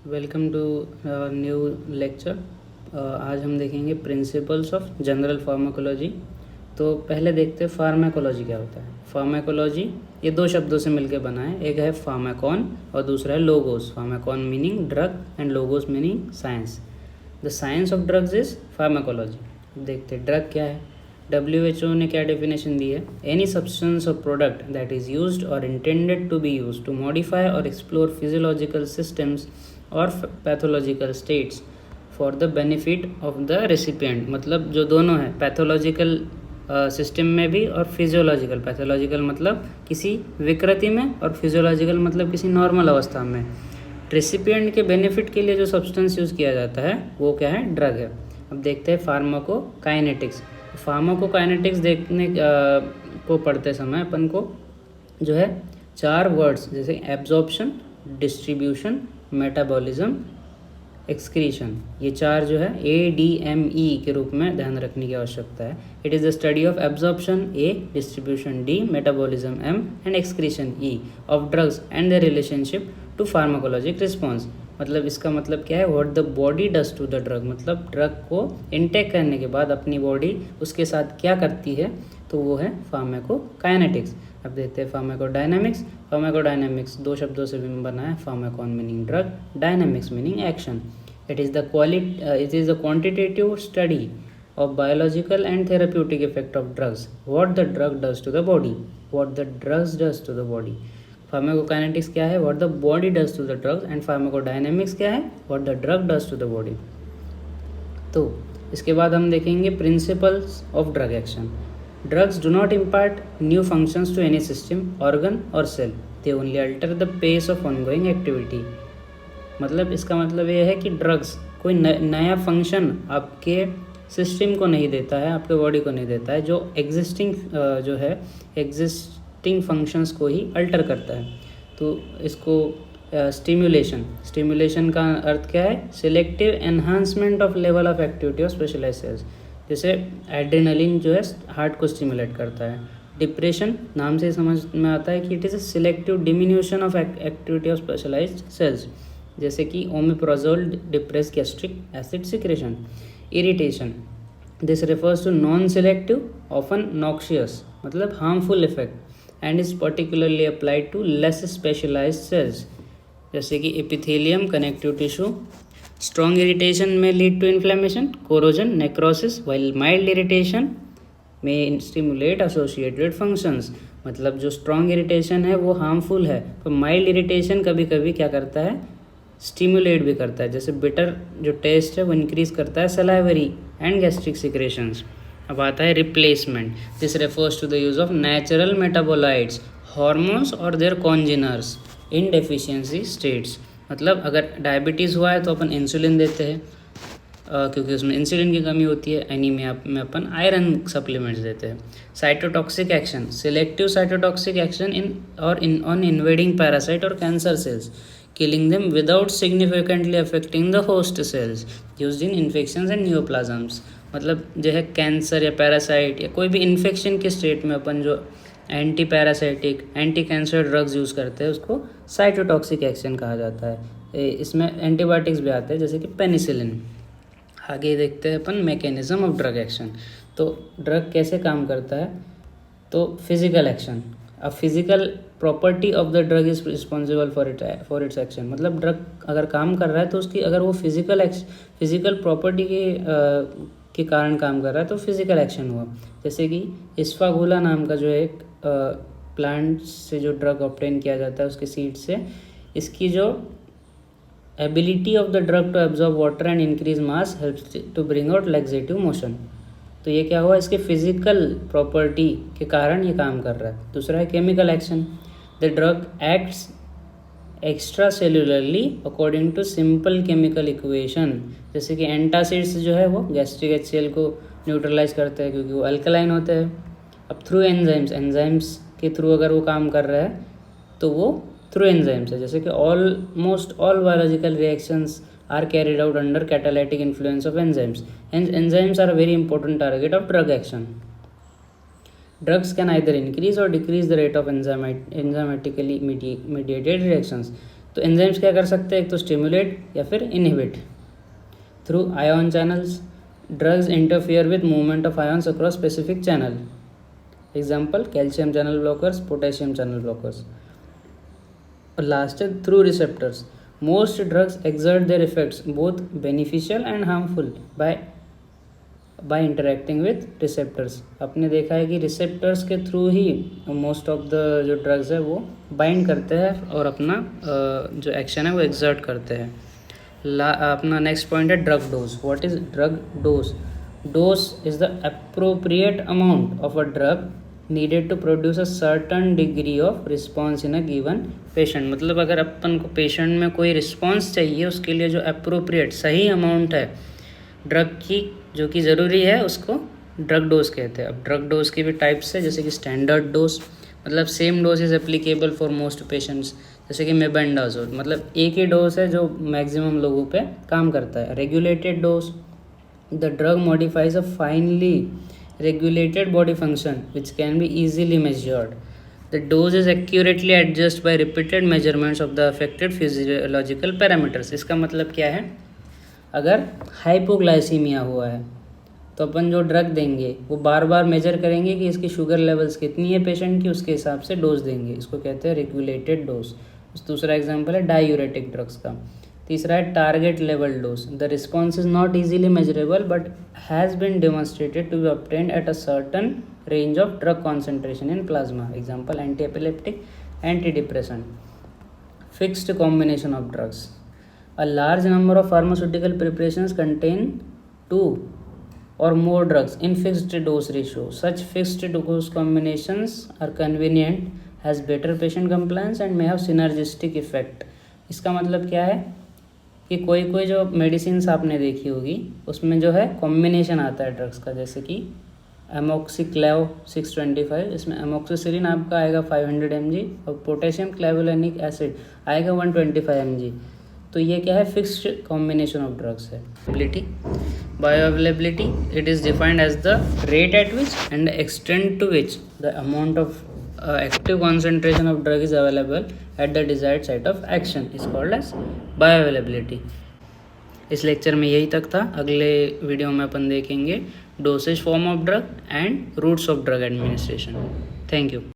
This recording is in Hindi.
Welcome to new lecture. आज हम देखेंगे प्रिंसिपल्स ऑफ जनरल फार्माकोलॉजी। तो पहले देखते हैं फार्माकोलॉजी क्या होता है। फार्माकोलॉजी ये दो शब्दों से मिलकर बना है, एक है फार्माकॉन और दूसरा है logos. Pharmacon meaning drug and logos meaning science. The science of drugs is pharmacology. देखते हैं ड्रग क्या है। WHO ने क्या डेफिनेशन दी है? Any substance or product that is used or intended to be used to modify or explore physiological systems or pathological states for the benefit of the recipient. मतलब जो दोनों है, पैथोलॉजिकल सिस्टम में भी और फिजियोलॉजिकल। पैथोलॉजिकल मतलब किसी विकृति में और फिजियोलॉजिकल मतलब किसी नॉर्मल अवस्था में। रेसिपिएंट के बेनिफिट के लिए जो सब्सटेंस यूज़ किया जाता है वो क्या है? ड्रग है। अब देखते हैं फार्माकोकाइनेटिक्स। फार्माकोकाइनेटिक्स देखने को पढ़ते समय अपन को जो है 4 वर्ड्स जैसे एब्जॉर्प्शन, डिस्ट्रीब्यूशन, मेटाबॉलिज्म, एक्सक्रीशन, ये 4 जो है ADME के रूप में ध्यान रखने की आवश्यकता है। It is the study of absorption A, distribution D, metabolism M and excretion E of drugs and the relationship to pharmacologic response. मतलब इसका मतलब क्या है? What the body does to the drug. मतलब ड्रग को इनटेक करने के बाद अपनी बॉडी उसके साथ क्या करती है, तो वो है फार्माकोकाइनेटिक्स। अब देखते हैं फार्माकोडायनामिक्स। फार्माकोडायनामिक्स 2 शब्दों से भी बना है, Pharmacon meaning drug, dynamics meaning action. It is the quantitative study of biological and therapeutic effect of drugs, what the drug does to the body, what the drugs does to the body. Pharmacokinetics क्या है? what the body does to the drugs, and pharmacodynamics क्या है? what the drug does to the body. तो इसके बाद हम देखेंगे principles of drug action. Drugs do not impart new functions to any system, organ और cell, they only alter the pace of ongoing activity. मतलब इसका मतलब ये है कि ड्रग्स कोई नया फंक्शन आपके सिस्टम को नहीं देता है, आपके बॉडी को नहीं देता है, जो एग्जिस्टिंग फंक्शंस को ही अल्टर करता है। तो इसको स्टिमुलेशन का अर्थ क्या है? Selective enhancement of level of activity of specialize cells. जैसे एड्रेनलिन जो है हार्ट को स्टिमुलेट करता है। डिप्रेशन नाम से समझ में आता है कि it is a selective diminution of activity of specialised cells, जैसे कि omeprazole depress gastric acid secretion. Irritation, this refers to non selective often noxious मतलब harmful effect and is particularly applied to less specialised cells, जैसे कि epithelium, connective tissue. Strong irritation में lead to inflammation, corrosion, necrosis, while mild irritation में स्टिमुलेट एसोसिएटेड फंक्शंस। मतलब जो स्ट्रॉन्ग इरिटेशन है वो हार्मफुल है, तो माइल्ड इरिटेशन कभी कभी क्या करता है? स्टिमुलेट भी करता है। जैसे बिटर जो टेस्ट है वो इंक्रीज करता है सलाइवरी एंड गैस्ट्रिक सिक्रेशंस। अब आता है replacement. This refers to the use of natural metabolites, hormones or their congeners in deficiency states. मतलब अगर डायबिटीज़ हुआ है तो अपन इंसुलिन देते हैं क्योंकि उसमें इंसुलिन की कमी होती है। एनीमिया में अपन आयरन सप्लीमेंट्स देते हैं। Cytotoxic action, selective cytotoxic action on invading parasite और cancer cells, killing them without significantly affecting the host cells, used in infections and neoplasms। मतलब जो है कैंसर या पैरासाइट या कोई भी इन्फेक्शन के स्टेट में अपन जो anti parasitic, anti cancer drugs use करते हैं उसको साइटोटॉक्सिक एक्शन कहा जाता है। इसमें एंटीबायोटिक्स भी आते हैं जैसे कि पेनिसिलिन। आगे देखते हैं अपन मैकेनिज्म ऑफ ड्रग एक्शन। तो ड्रग कैसे काम करता है? तो physical action, a physical property of the drug is responsible for its action. मतलब ड्रग अगर काम कर रहा है तो उसकी अगर वो फिजिकल प्रॉपर्टी के कारण काम कर रहा है तो फिजिकल एक्शन हुआ। जैसे कि इस्फागुला नाम का जो एक प्लांट से जो ड्रग ऑब्टेन किया जाता है उसके सीड से, इसकी जो ability of the drug to absorb water and increase mass helps to bring out laxative motion. तो ये क्या हुआ? इसके फिजिकल प्रॉपर्टी के कारण ये काम कर रहा है। दूसरा है chemical action. The drug acts extracellularly according to simple chemical equation. जैसे कि एंटासिड्स जो है वो गैस्ट्रिक HCl को न्यूट्रलाइज करते हैं क्योंकि वो अल्कलाइन होते हैं। अब थ्रू एंजाइम्स के थ्रू अगर वो काम कर रहा है तो वो थ्रू एंजाइम्स है। जैसे कि almost all biological reactions are carried out under catalytic influence of enzymes. Hence, enzymes are a very important target of drug action. Drugs can either increase or decrease the rate of enzymatically mediated reactions. तो एंजाइम्स क्या कर सकते हैं, एक तो स्टिमुलेट या फिर inhibit through ion channels. Drugs interfere with movement of ions across specific channel. Example calcium channel blockers, potassium channel blockers. और लास्ट है through receptors. Most drugs exert their effects both beneficial and harmful by interacting with receptors. आपने देखा है कि रिसेप्टर्स के through he most of the जो ड्रग्स है वो बाइंड करते हैं और अपना जो एक्शन है वो एक्सर्ट करते हैं. अपना नेक्स्ट पॉइंट है drug dose. What is drug dose? Dose is the appropriate amount of a drug needed to produce a certain degree of response in a given patient. मतलब अगर अपन को पेशेंट में कोई रिस्पॉन्स चाहिए उसके लिए जो अप्रोप्रिएट सही अमाउंट है ड्रग की जो कि ज़रूरी है उसको ड्रग डोज कहते हैं. अब ड्रग डोज की भी टाइप्स है जैसे कि स्टैंडर्ड डोज, मतलब same dose is applicable for most patients. जैसे कि मेबेंडाजोल, मतलब एक ही डोज है जो मैक्सिमम लोगों पे काम करता है. Regulated dose, the drug modifies a finally regulated body function which can be easily measured. The dose is accurately adjusted by repeated measurements of the affected physiological parameters. इसका मतलब क्या है, अगर हाइपोग्लाइसीमिया हुआ है तो अपन जो ड्रग देंगे वो बार बार मेजर करेंगे कि इसकी शुगर लेवल्स कितनी है पेशेंट की, उसके हिसाब से डोज देंगे. इसको कहते हैं रेगुलेटेड डोज. दूसरा एग्जांपल है डायूरेटिक ड्रग्स का. तीसरा है target level dose. The response is not easily measurable but has been demonstrated to be obtained at a certain range of drug concentration in plasma. Example anti epileptic, anti depressant. Fixed combination of drugs. A large number of pharmaceutical preparations contain 2 or more drugs in fixed dose ratio. Such fixed dose combinations are convenient, has better patient compliance and may have synergistic effect. इसका मतलब क्या है कि कोई जो मेडिसिन आपने देखी होगी उसमें जो है कॉम्बिनेशन आता है ड्रग्स का, जैसे कि एमोक्सिक्लेव 625, इसमें एमोक्सिसिलिन आपका आएगा 500 mg और पोटेशियम क्लेवुलानिक एसिड आएगा 125 mg. तो ये क्या है, फिक्स्ड कॉम्बिनेशन ऑफ ड्रग्स है. Ability, bioavailability, it is defined as the rate at which and the extent to which the amount of active concentration of drug is available at the desired site of action is called as bioavailability. इस लेक्चर में यही तक था. अगले वीडियो में अपन देखेंगे dosage form of drug and routes of drug administration. Thank you.